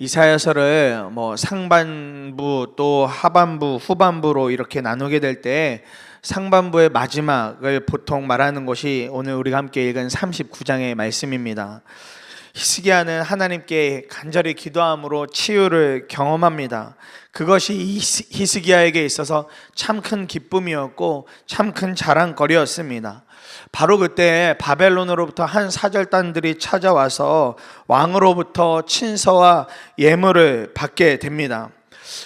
이사야서를 상반부 또 하반부 후반부로 이렇게 나누게 될 때 상반부의 마지막을 보통 말하는 것이 오늘 우리가 함께 읽은 39장의 말씀입니다. 히스기야는 하나님께 간절히 기도함으로 치유를 경험합니다. 그것이 히스기야에게 있어서 참 큰 기쁨이었고 참 큰 자랑거리였습니다. 바로 그때 바벨론으로부터 한 사절단들이 찾아와서 왕으로부터 친서와 예물을 받게 됩니다.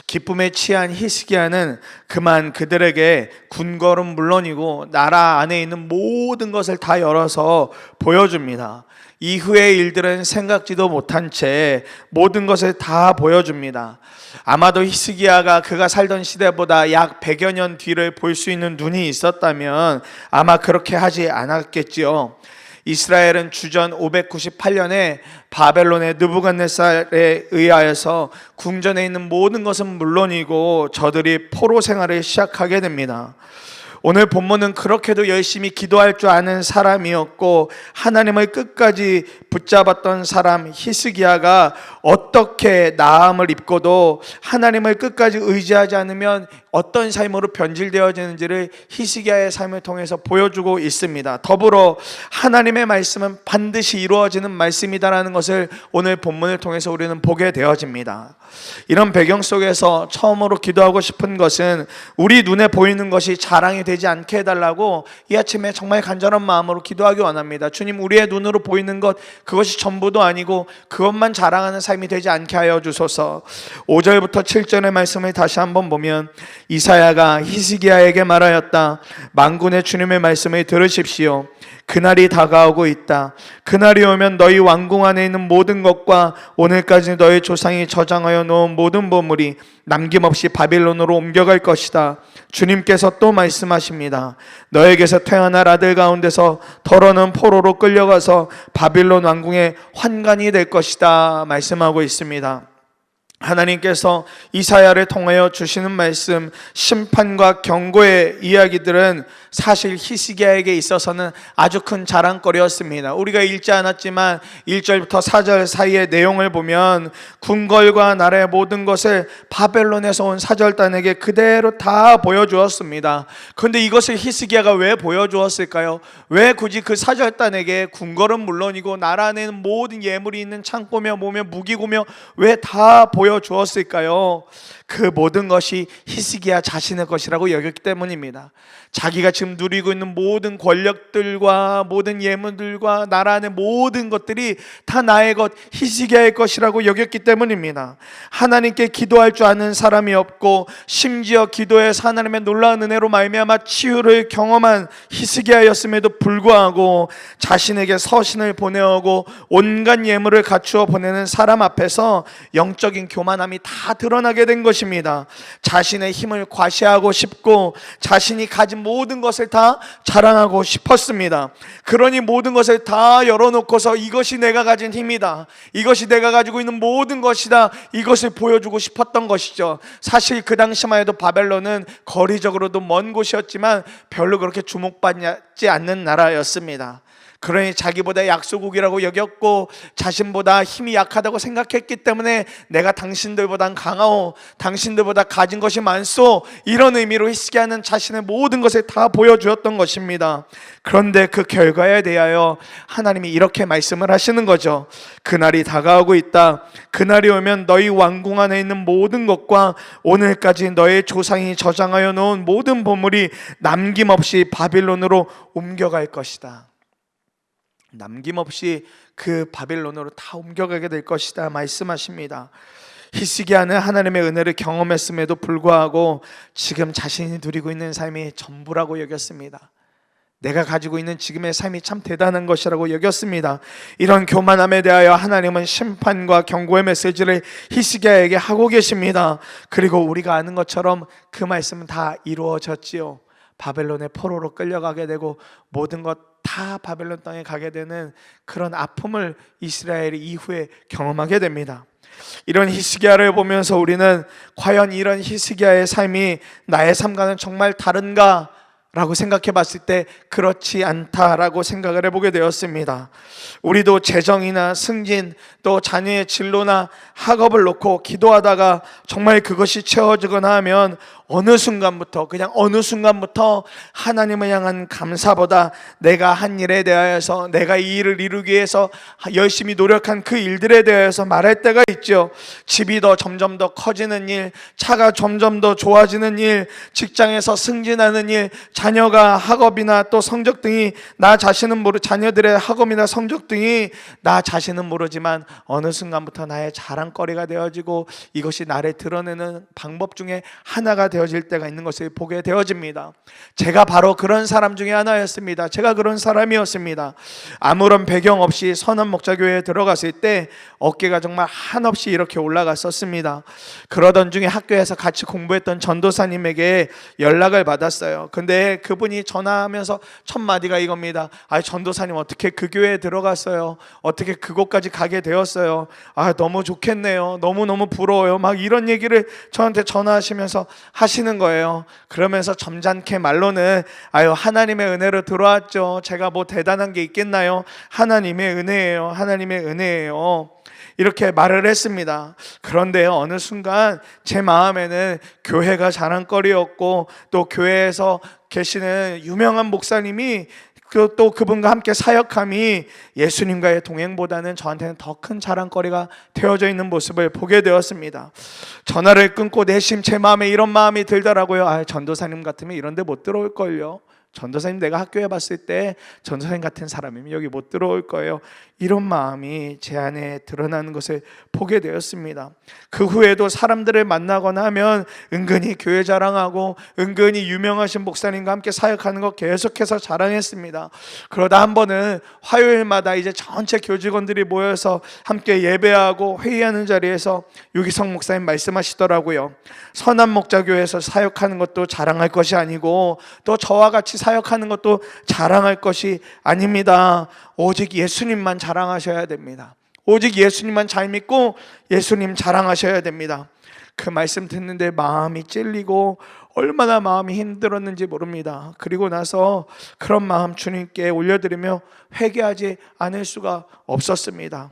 기쁨에 취한 히스기야는 그만 그들에게 군걸은 물론이고 나라 안에 있는 모든 것을 다 열어서 보여줍니다. 이후의 일들은 생각지도 못한 채 모든 것을 다 보여줍니다. 아마도 히스기야가 그가 살던 시대보다 약 100여 년 뒤를 볼 수 있는 눈이 있었다면 아마 그렇게 하지 않았겠지요. 이스라엘은 주전 598년에 바벨론의 느부갓네살에 의하여서 궁전에 있는 모든 것은 물론이고 저들이 포로 생활을 시작하게 됩니다. 오늘 본문은 그렇게도 열심히 기도할 줄 아는 사람이었고 하나님을 끝까지 붙잡았던 사람 히스기야가 어떻게 나음을 입고도 하나님을 끝까지 의지하지 않으면 어떤 삶으로 변질되어지는지를 히스기야의 삶을 통해서 보여주고 있습니다. 더불어 하나님의 말씀은 반드시 이루어지는 말씀이다라는 것을 오늘 본문을 통해서 우리는 보게 되어집니다. 이런 배경 속에서 처음으로 기도하고 싶은 것은 우리 눈에 보이는 것이 자랑이 되지 않게 해달라고 이 아침에 정말 간절한 마음으로 기도하기 원합니다. 주님, 우리의 눈으로 보이는 것 그것이 전부도 아니고 그것만 자랑하는 삶이 되지 않게 하여 주소서. 5절부터 7절의 말씀을 다시 한번 보면 이사야가 히스기야에게 말하였다. 만군의 주님의 말씀을 들으십시오. 그날이 다가오고 있다. 그날이 오면 너희 왕궁 안에 있는 모든 것과 오늘까지 너희 조상이 저장하여 놓은 모든 보물이 남김없이 바빌론으로 옮겨갈 것이다. 주님께서 또 말씀하십니다. 너에게서 태어날 아들 가운데서 더러는 포로로 끌려가서 바빌론 왕궁의 환관이 될 것이다 말씀하고 있습니다. 하나님께서 이사야를 통하여 주시는 말씀, 심판과 경고의 이야기들은 사실 히스기야에게 있어서는 아주 큰 자랑거리였습니다. 우리가 읽지 않았지만 1절부터 4절 사이의 내용을 보면 궁궐과 나라의 모든 것을 바벨론에서 온 사절단에게 그대로 다 보여주었습니다. 그런데 이것을 히스기야가 왜 보여주었을까요? 왜 굳이 그 사절단에게 궁궐은 물론이고 나라 안에는 모든 예물이 있는 창고며 뭐며 무기고며 왜 다 보여주었을까요? 그 모든 것이 히스기야 자신의 것이라고 여겼기 때문입니다. 자기가 지금 누리고 있는 모든 권력들과 모든 예물들과 나라 안의 모든 것들이 다 나의 것, 히스기야의 것이라고 여겼기 때문입니다. 하나님께 기도할 줄 아는 사람이 없고 심지어 기도에서 하나님의 놀라운 은혜로 말미암아 치유를 경험한 히스기야였음에도 불구하고 자신에게 서신을 보내오고 온갖 예물을 갖추어 보내는 사람 앞에서 영적인 교만함이 다 드러나게 된 것입니다. 자신의 힘을 과시하고 싶고 자신이 가진 모든 것을 다 자랑하고 싶었습니다. 그러니 모든 것을 다 열어놓고서 이것이 내가 가진 힘이다, 이것이 내가 가지고 있는 모든 것이다, 이것을 보여주고 싶었던 것이죠. 사실 그 당시만 해도 바벨론은 거리적으로도 먼 곳이었지만 별로 그렇게 주목받지 않는 나라였습니다. 그러니 자기보다 약소국이라고 여겼고 자신보다 힘이 약하다고 생각했기 때문에 내가 당신들보단 강하오, 당신들보다 가진 것이 많소, 이런 의미로 히스기야는 자신의 모든 것을 다 보여주었던 것입니다. 그런데 그 결과에 대하여 하나님이 이렇게 말씀을 하시는 거죠. 그날이 다가오고 있다. 그날이 오면 너희 왕궁 안에 있는 모든 것과 오늘까지 너의 조상이 저장하여 놓은 모든 보물이 남김없이 바빌론으로 옮겨갈 것이다. 남김없이 그 바빌론으로 다 옮겨가게 될 것이다 말씀하십니다. 히스기야는 하나님의 은혜를 경험했음에도 불구하고 지금 자신이 누리고 있는 삶이 전부라고 여겼습니다. 내가 가지고 있는 지금의 삶이 참 대단한 것이라고 여겼습니다. 이런 교만함에 대하여 하나님은 심판과 경고의 메시지를 히스기야에게 하고 계십니다. 그리고 우리가 아는 것처럼 그 말씀은 다 이루어졌지요. 바벨론의 포로로 끌려가게 되고 모든 것 다 바벨론 땅에 가게 되는 그런 아픔을 이스라엘이 이후에 경험하게 됩니다. 이런 히스기야를 보면서 우리는 과연 이런 히스기야의 삶이 나의 삶과는 정말 다른가 라고 생각해 봤을 때 그렇지 않다라고 생각을 해보게 되었습니다. 우리도 재정이나 승진, 또 자녀의 진로나 학업을 놓고 기도하다가 정말 그것이 채워지거나 하면 어느 순간부터, 그냥 어느 순간부터 하나님을 향한 감사보다 내가 한 일에 대하여서, 내가 이 일을 이루기 위해서 열심히 노력한 그 일들에 대하여서 말할 때가 있죠. 집이 더 점점 더 커지는 일, 차가 점점 더 좋아지는 일, 직장에서 승진하는 일, 자녀가 학업이나 또 성적 등이 나 자신은 자녀들의 학업이나 성적 등이 나 자신은 모르지만 어느 순간부터 나의 자랑거리가 되어지고 이것이 나를 드러내는 방법 중에 하나가 되어질 때가 있는 것을 보게 되어집니다. 제가 바로 그런 사람 중에 하나였습니다. 제가 그런 사람이었습니다. 아무런 배경 없이 선한 목자교회에 들어갔을 때 어깨가 정말 한없이 이렇게 올라갔었습니다. 그러던 중에 학교에서 같이 공부했던 전도사님에게 연락을 받았어요. 근데 그분이 전화하면서 첫 마디가 이겁니다. 전도사님 어떻게 그 교회에 들어갔어요? 어떻게 그곳까지 가게 되었어요? 너무 좋겠네요. 너무너무 부러워요. 막 이런 얘기를 저한테 전화하시면서 하시는 거예요. 그러면서 점잖게 말로는 하나님의 은혜로 들어왔죠. 제가 뭐 대단한 게 있겠나요? 하나님의 은혜예요. 하나님의 은혜예요. 이렇게 말을 했습니다. 그런데 어느 순간 제 마음에는 교회가 자랑거리였고 또 교회에서 계시는 유명한 목사님이 또 그분과 함께 사역함이 예수님과의 동행보다는 저한테는 더 큰 자랑거리가 되어져 있는 모습을 보게 되었습니다. 전화를 끊고 내심 제 마음에 이런 마음이 들더라고요. 전도사님 같으면 이런 데 못 들어올걸요. 전도사님 내가 학교에 봤을 때 전도사님 같은 사람이면 여기 못 들어올 거예요. 이런 마음이 제 안에 드러나는 것을 보게 되었습니다. 그 후에도 사람들을 만나거나 하면 은근히 교회 자랑하고 은근히 유명하신 목사님과 함께 사역하는 거 계속해서 자랑했습니다. 그러다 한 번은 화요일마다 이제 전체 교직원들이 모여서 함께 예배하고 회의하는 자리에서 유기성 목사님 말씀하시더라고요. 선한 목자교회에서 사역하는 것도 자랑할 것이 아니고 또 저와 같이 사역하는 것도 자랑할 것이 아닙니다. 오직 예수님만 자랑하셔야 됩니다. 오직 예수님만 잘 믿고 예수님 자랑하셔야 됩니다. 그 말씀 듣는데 마음이 찔리고 얼마나 마음이 힘들었는지 모릅니다. 그리고 나서 그런 마음 주님께 올려드리며 회개하지 않을 수가 없었습니다.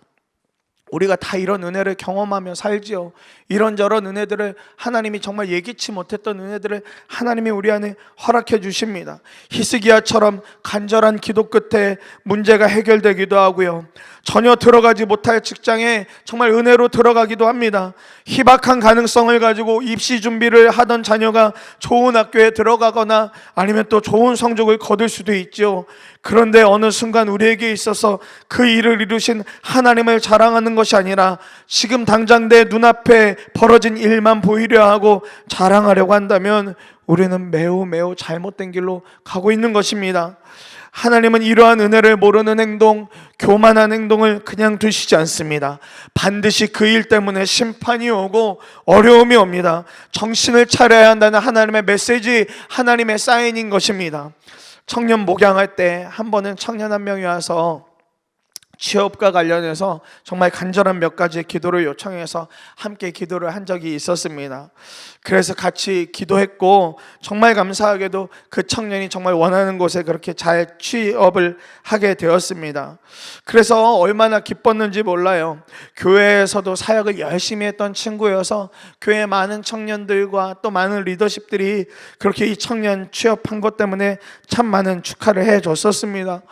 우리가 다 이런 은혜를 경험하며 살지요. 이런저런 은혜들을 하나님이 정말 예기치 못했던 은혜들을 하나님이 우리 안에 허락해 주십니다. 히스기야처럼 간절한 기도 끝에 문제가 해결되기도 하고요. 전혀 들어가지 못할 직장에 정말 은혜로 들어가기도 합니다. 희박한 가능성을 가지고 입시 준비를 하던 자녀가 좋은 학교에 들어가거나 아니면 또 좋은 성적을 거둘 수도 있죠. 그런데 어느 순간 우리에게 있어서 그 일을 이루신 하나님을 자랑하는 것이 아니라 지금 당장 내 눈앞에 벌어진 일만 보이려 하고 자랑하려고 한다면 우리는 매우 잘못된 길로 가고 있는 것입니다. 하나님은 이러한 은혜를 모르는 행동, 교만한 행동을 그냥 두시지 않습니다. 반드시 그 일 때문에 심판이 오고 어려움이 옵니다. 정신을 차려야 한다는 하나님의 메시지, 하나님의 사인인 것입니다. 청년 목양할 때 한 번은 청년 한 명이 와서 취업과 관련해서 정말 간절한 몇 가지의 기도를 요청해서 함께 기도를 한 적이 있었습니다. 그래서 같이 기도했고 정말 감사하게도 그 청년이 정말 원하는 곳에 그렇게 잘 취업을 하게 되었습니다. 그래서 얼마나 기뻤는지 몰라요. 교회에서도 사역을 열심히 했던 친구여서 교회 많은 청년들과 또 많은 리더십들이 그렇게 이 청년 취업한 것 때문에 참 많은 축하를 해줬었습니다.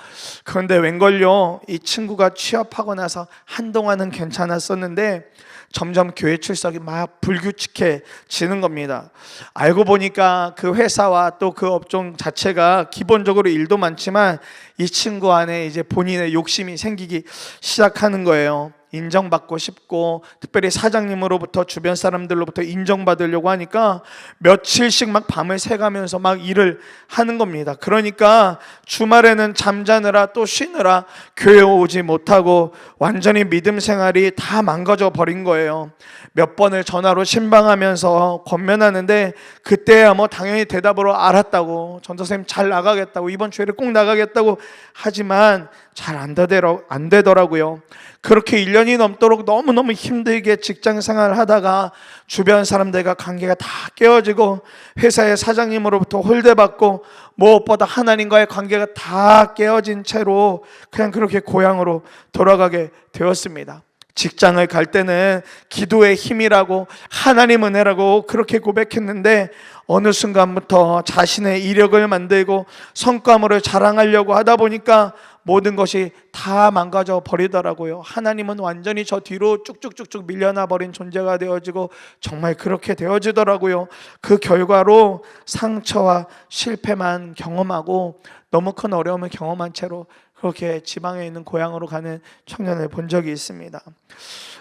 그런데 웬걸요, 이 친구가 취업하고 나서 한동안은 괜찮았었는데 점점 교회 출석이 막 불규칙해지는 겁니다. 알고 보니까 그 회사와 또 그 업종 자체가 기본적으로 일도 많지만 이 친구 안에 이제 본인의 욕심이 생기기 시작하는 거예요. 인정받고 싶고 특별히 사장님으로부터 주변 사람들로부터 인정받으려고 하니까 며칠씩 막 밤을 새가면서 막 일을 하는 겁니다. 그러니까 주말에는 잠자느라 또 쉬느라 교회 오지 못하고 완전히 믿음 생활이 다 망가져 버린 거예요. 몇 번을 전화로 신방하면서 권면하는데 그때야 뭐 당연히 대답으로 알았다고, 전도사님 잘 나가겠다고, 이번 주에를 꼭 나가겠다고 하지만 잘 안 되더라고요. 그렇게 1년 1년이 넘도록 너무너무 힘들게 직장 생활을 하다가 주변 사람들과 관계가 다 깨어지고 회사의 사장님으로부터 홀대받고 무엇보다 하나님과의 관계가 다 깨어진 채로 그냥 그렇게 고향으로 돌아가게 되었습니다. 직장을 갈 때는 기도의 힘이라고 하나님 은혜라고 그렇게 고백했는데 어느 순간부터 자신의 이력을 만들고 성과물을 자랑하려고 하다 보니까 모든 것이 다 망가져 버리더라고요. 하나님은 완전히 저 뒤로 쭉쭉쭉쭉 밀려나 버린 존재가 되어지고 정말 그렇게 되어지더라고요. 그 결과로 상처와 실패만 경험하고 너무 큰 어려움을 경험한 채로 그렇게 지방에 있는 고향으로 가는 청년을 본 적이 있습니다.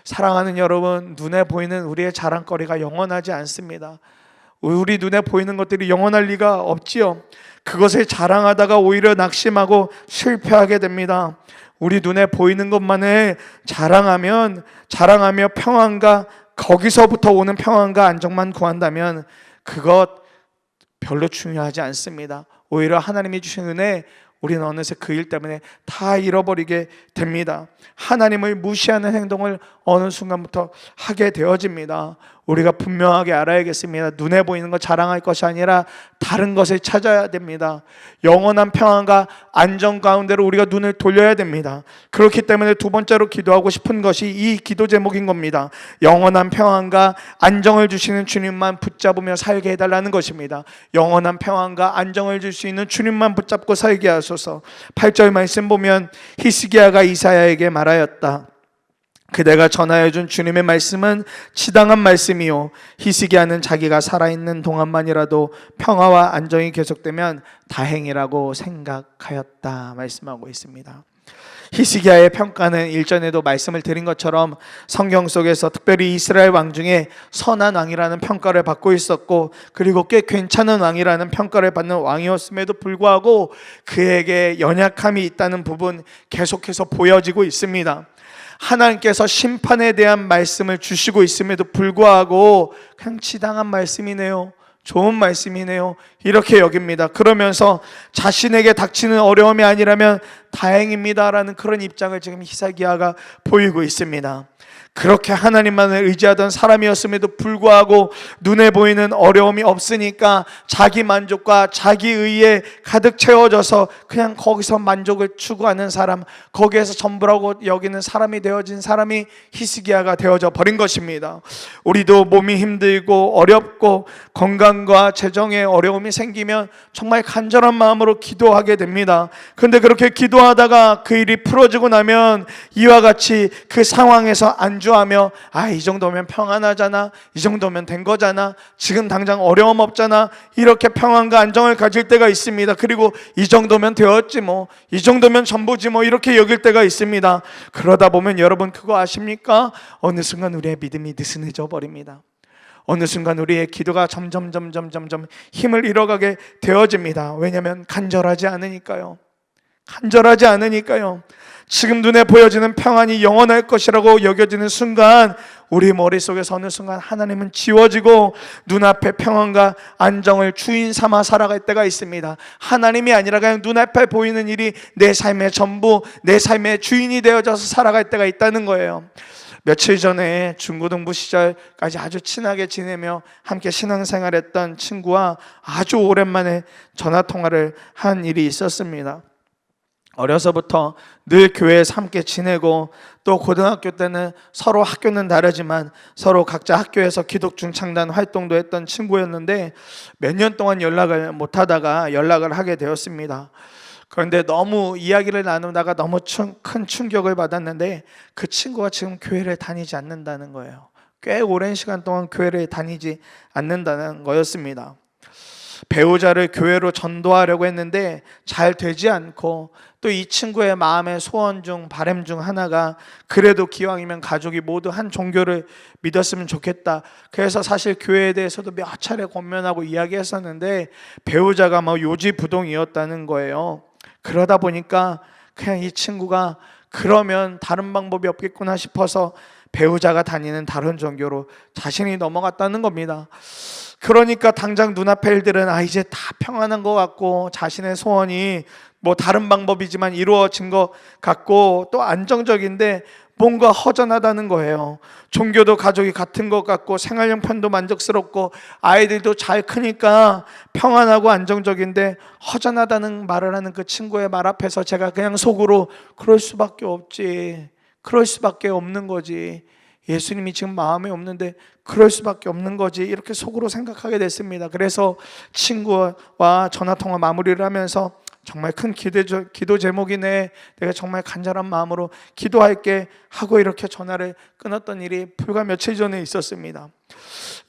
사랑하는 여러분, 눈에 보이는 우리의 자랑거리가 영원하지 않습니다. 우리 눈에 보이는 것들이 영원할 리가 없지요. 그것을 자랑하다가 오히려 낙심하고 실패하게 됩니다. 우리 눈에 보이는 것만을 자랑하며 평안과 거기서부터 오는 평안과 안정만 구한다면 그것 별로 중요하지 않습니다. 오히려 하나님이 주신 은혜 우리는 어느새 그 일 때문에 다 잃어버리게 됩니다. 하나님을 무시하는 행동을 어느 순간부터 하게 되어집니다. 우리가 분명하게 알아야겠습니다. 눈에 보이는 것 자랑할 것이 아니라 다른 것을 찾아야 됩니다. 영원한 평안과 안정 가운데로 우리가 눈을 돌려야 됩니다. 그렇기 때문에 두 번째로 기도하고 싶은 것이 이 기도 제목인 겁니다. 영원한 평안과 안정을 주시는 주님만 붙잡으며 살게 해달라는 것입니다. 영원한 평안과 안정을 줄 수 있는 주님만 붙잡고 살게 하소서. 8절 말씀 보면 히스기야가 이사야에게 말하였다. 그대가 전하여 준 주님의 말씀은 지당한 말씀이요 히스기야는 자기가 살아있는 동안만이라도 평화와 안정이 계속되면 다행이라고 생각하였다 말씀하고 있습니다. 히스기야의 평가는 일전에도 말씀을 드린 것처럼 성경 속에서 특별히 이스라엘 왕 중에 선한 왕이라는 평가를 받고 있었고 그리고 꽤 괜찮은 왕이라는 평가를 받는 왕이었음에도 불구하고 그에게 연약함이 있다는 부분 계속해서 보여지고 있습니다. 하나님께서 심판에 대한 말씀을 주시고 있음에도 불구하고 그냥 지당한 말씀이네요, 좋은 말씀이네요 이렇게 여깁니다. 그러면서 자신에게 닥치는 어려움이 아니라면 다행입니다라는 그런 입장을 지금 히스기야가 보이고 있습니다. 그렇게 하나님만을 의지하던 사람이었음에도 불구하고 눈에 보이는 어려움이 없으니까 자기 만족과 자기 의에 가득 채워져서 그냥 거기서 만족을 추구하는 사람, 거기에서 전부라고 여기는 사람이 되어진 사람이 히스기야가 되어져 버린 것입니다. 우리도 몸이 힘들고 어렵고 건강과 재정에 어려움이 생기면 정말 간절한 마음으로 기도하게 됩니다. 그런데 그렇게 기도하다가 그 일이 풀어지고 나면 이와 같이 그 상황에서 안주하며 이 정도면 평안하잖아, 이 정도면 된 거잖아, 지금 당장 어려움 없잖아 이렇게 평안과 안정을 가질 때가 있습니다. 그리고 이 정도면 되었지 뭐, 이 정도면 전부지 뭐 이렇게 여길 때가 있습니다. 그러다 보면 여러분 그거 아십니까? 어느 순간 우리의 믿음이 느슨해져 버립니다. 어느 순간 우리의 기도가 점점 힘을 잃어가게 되어집니다. 왜냐하면 간절하지 않으니까요. 지금 눈에 보여지는 평안이 영원할 것이라고 여겨지는 순간 우리 머릿속에서 어느 순간 하나님은 지워지고 눈앞에 평안과 안정을 주인 삼아 살아갈 때가 있습니다. 하나님이 아니라 그냥 눈앞에 보이는 일이 내 삶의 전부, 내 삶의 주인이 되어져서 살아갈 때가 있다는 거예요. 며칠 전에 중고등부 시절까지 아주 친하게 지내며 함께 신앙생활했던 친구와 아주 오랜만에 전화통화를 한 일이 있었습니다. 어려서부터 늘 교회에서 함께 지내고 또 고등학교 때는 서로 학교는 다르지만 서로 각자 학교에서 기독중 창단 활동도 했던 친구였는데 몇 년 동안 연락을 못하다가 연락을 하게 되었습니다. 그런데 너무 이야기를 나누다가 너무 큰 충격을 받았는데 그 친구가 지금 교회를 다니지 않는다는 거예요. 꽤 오랜 시간 동안 교회를 다니지 않는다는 거였습니다. 배우자를 교회로 전도하려고 했는데 잘 되지 않고 또 이 친구의 마음의 소원 중 바람 중 하나가 그래도 기왕이면 가족이 모두 한 종교를 믿었으면 좋겠다. 그래서 사실 교회에 대해서도 몇 차례 권면하고 이야기했었는데 배우자가 요지부동이었다는 거예요. 그러다 보니까 그냥 이 친구가 그러면 다른 방법이 없겠구나 싶어서 배우자가 다니는 다른 종교로 자신이 넘어갔다는 겁니다. 그러니까 당장 눈앞의 일들은 이제 다 평안한 것 같고 자신의 소원이 다른 방법이지만 이루어진 것 같고 또 안정적인데 뭔가 허전하다는 거예요. 종교도 가족이 같은 것 같고 생활 형편도 만족스럽고 아이들도 잘 크니까 평안하고 안정적인데 허전하다는 말을 하는 그 친구의 말 앞에서 제가 그냥 속으로 그럴 수밖에 없지, 그럴 수밖에 없는 거지, 예수님이 지금 마음에 없는데 그럴 수밖에 없는 거지, 이렇게 속으로 생각하게 됐습니다. 그래서 친구와 전화통화 마무리를 하면서 정말 큰 기도 제목이네, 내가 정말 간절한 마음으로 기도할게 하고 이렇게 전화를 끊었던 일이 불과 며칠 전에 있었습니다.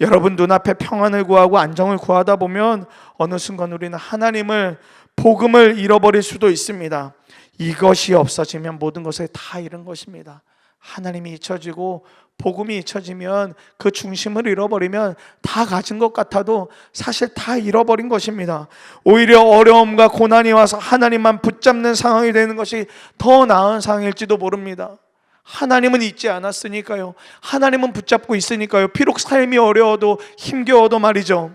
여러분, 눈앞에 평안을 구하고 안정을 구하다 보면 어느 순간 우리는 하나님을, 복음을 잃어버릴 수도 있습니다. 이것이 없어지면 모든 것을 다 잃은 것입니다. 하나님이 잊혀지고 복음이 잊혀지면, 그 중심을 잃어버리면 다 가진 것 같아도 사실 다 잃어버린 것입니다. 오히려 어려움과 고난이 와서 하나님만 붙잡는 상황이 되는 것이 더 나은 상황일지도 모릅니다. 하나님은 잊지 않았으니까요. 하나님은 붙잡고 있으니까요. 비록 삶이 어려워도 힘겨워도 말이죠,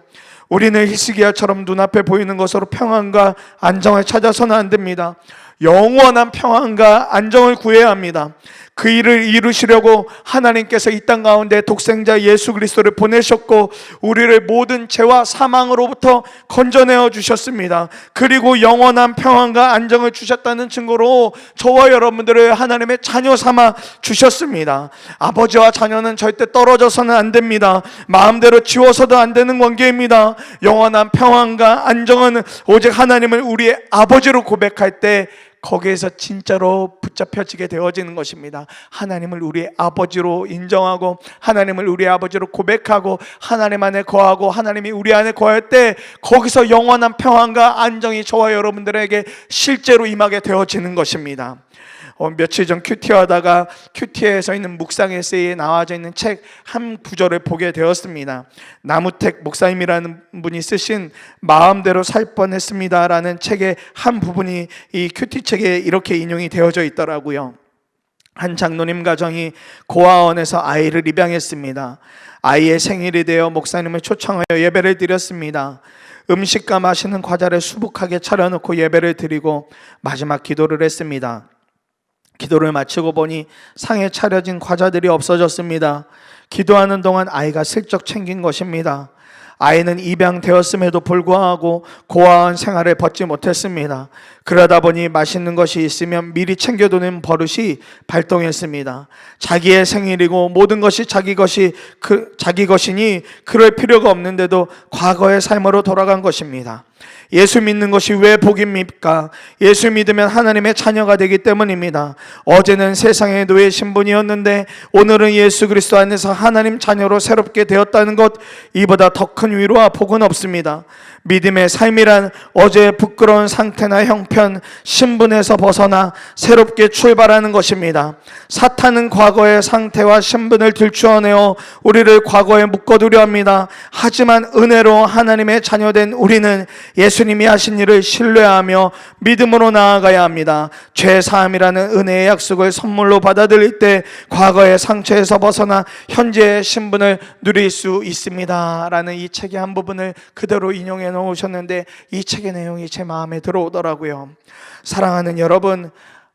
우리는 히스기야처럼 눈앞에 보이는 것으로 평안과 안정을 찾아서는 안 됩니다. 영원한 평안과 안정을 구해야 합니다. 그 일을 이루시려고 하나님께서 이 땅 가운데 독생자 예수 그리스도를 보내셨고 우리를 모든 죄와 사망으로부터 건져내어 주셨습니다. 그리고 영원한 평안과 안정을 주셨다는 증거로 저와 여러분들을 하나님의 자녀 삼아 주셨습니다. 아버지와 자녀는 절대 떨어져서는 안 됩니다. 마음대로 지워서도 안 되는 관계입니다. 영원한 평안과 안정은 오직 하나님을 우리의 아버지로 고백할 때 거기에서 진짜로 붙잡혀지게 되어지는 것입니다. 하나님을 우리의 아버지로 인정하고 하나님을 우리의 아버지로 고백하고 하나님 안에 거하고 하나님이 우리 안에 거할 때 거기서 영원한 평안과 안정이 저와 여러분들에게 실제로 임하게 되어지는 것입니다. 며칠 전 큐티하다가 큐티에서 있는 묵상 에세이에 나와져 있는 책 한 구절을 보게 되었습니다. 나무택 목사님이라는 분이 쓰신 마음대로 살 뻔했습니다 라는 책의 한 부분이 이 큐티 책에 이렇게 인용이 되어져 있더라고요. 한 장로님 가정이 고아원에서 아이를 입양했습니다. 아이의 생일이 되어 목사님을 초청하여 예배를 드렸습니다. 음식과 마시는 과자를 수북하게 차려놓고 예배를 드리고 마지막 기도를 했습니다. 기도를 마치고 보니 상에 차려진 과자들이 없어졌습니다. 기도하는 동안 아이가 슬쩍 챙긴 것입니다. 아이는 입양되었음에도 불구하고 고아원 생활을 벗지 못했습니다. 그러다 보니 맛있는 것이 있으면 미리 챙겨두는 버릇이 발동했습니다. 자기의 생일이고 모든 것이 자기 것이니 그럴 필요가 없는데도 과거의 삶으로 돌아간 것입니다. 예수 믿는 것이 왜 복입니까? 예수 믿으면 하나님의 자녀가 되기 때문입니다. 어제는 세상의 노예 신분이었는데 오늘은 예수 그리스도 안에서 하나님 자녀로 새롭게 되었다는 것, 이보다 더 큰 위로와 복은 없습니다. 믿음의 삶이란 어제의 부끄러운 상태나 형편, 신분에서 벗어나 새롭게 출발하는 것입니다. 사탄은 과거의 상태와 신분을 들추어내어 우리를 과거에 묶어두려 합니다. 하지만 은혜로 하나님의 자녀된 우리는 예수님이 하신 일을 신뢰하며 믿음으로 나아가야 합니다. 죄사함이라는 은혜의 약속을 선물로 받아들일 때 과거의 상처에서 벗어나 현재의 신분을 누릴 수 있습니다 라는 이 책의 한 부분을 그대로 인용해 놓으셨는데 이 책의 내용이 제 마음에 들어오더라고요. 사랑하는 여러분,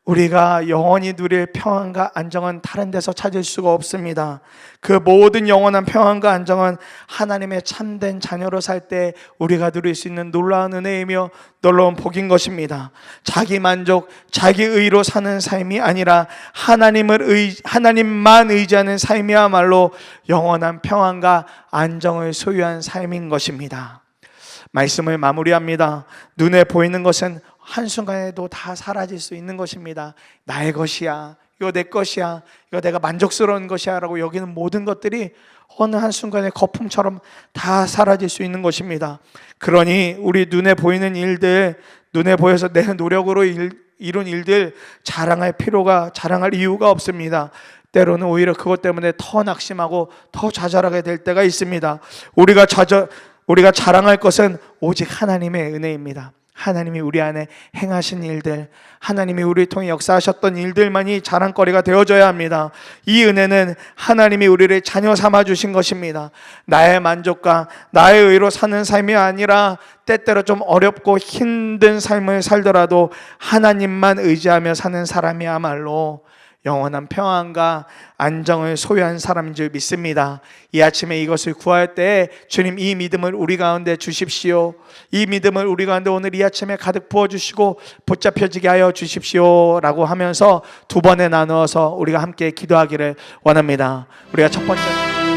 우리가 영원히 누릴 평안과 안정은 다른 데서 찾을 수가 없습니다. 그 모든 영원한 평안과 안정은 하나님의 참된 자녀로 살 때 우리가 누릴 수 있는 놀라운 은혜이며 놀라운 복인 것입니다. 자기 만족, 자기 의로 사는 삶이 아니라 하나님만 의지하는 삶이야말로 영원한 평안과 안정을 소유한 삶인 것입니다. 말씀을 마무리합니다. 눈에 보이는 것은 한순간에도 다 사라질 수 있는 것입니다. 나의 것이야, 이거 내 것이야, 이거 내가 만족스러운 것이야 라고 여기는 모든 것들이 어느 한순간에 거품처럼 다 사라질 수 있는 것입니다. 그러니 우리 눈에 보이는 일들, 눈에 보여서 내 노력으로 이룬 일들 자랑할 이유가 없습니다. 때로는 오히려 그것 때문에 더 낙심하고 더 좌절하게 될 때가 있습니다. 우리가 자랑할 것은 오직 하나님의 은혜입니다. 하나님이 우리 안에 행하신 일들, 하나님이 우리를 통해 역사하셨던 일들만이 자랑거리가 되어져야 합니다. 이 은혜는 하나님이 우리를 자녀 삼아 주신 것입니다. 나의 만족과 나의 의로 사는 삶이 아니라 때때로 좀 어렵고 힘든 삶을 살더라도 하나님만 의지하며 사는 사람이야말로 영원한 평안과 안정을 소유한 사람인 줄 믿습니다. 이 아침에 이것을 구할 때 주님 이 믿음을 우리 가운데 주십시오. 이 믿음을 우리 가운데 오늘 이 아침에 가득 부어주시고 붙잡혀지게 하여 주십시오 라고 하면서 두 번에 나누어서 우리가 함께 기도하기를 원합니다. 우리가 첫 번째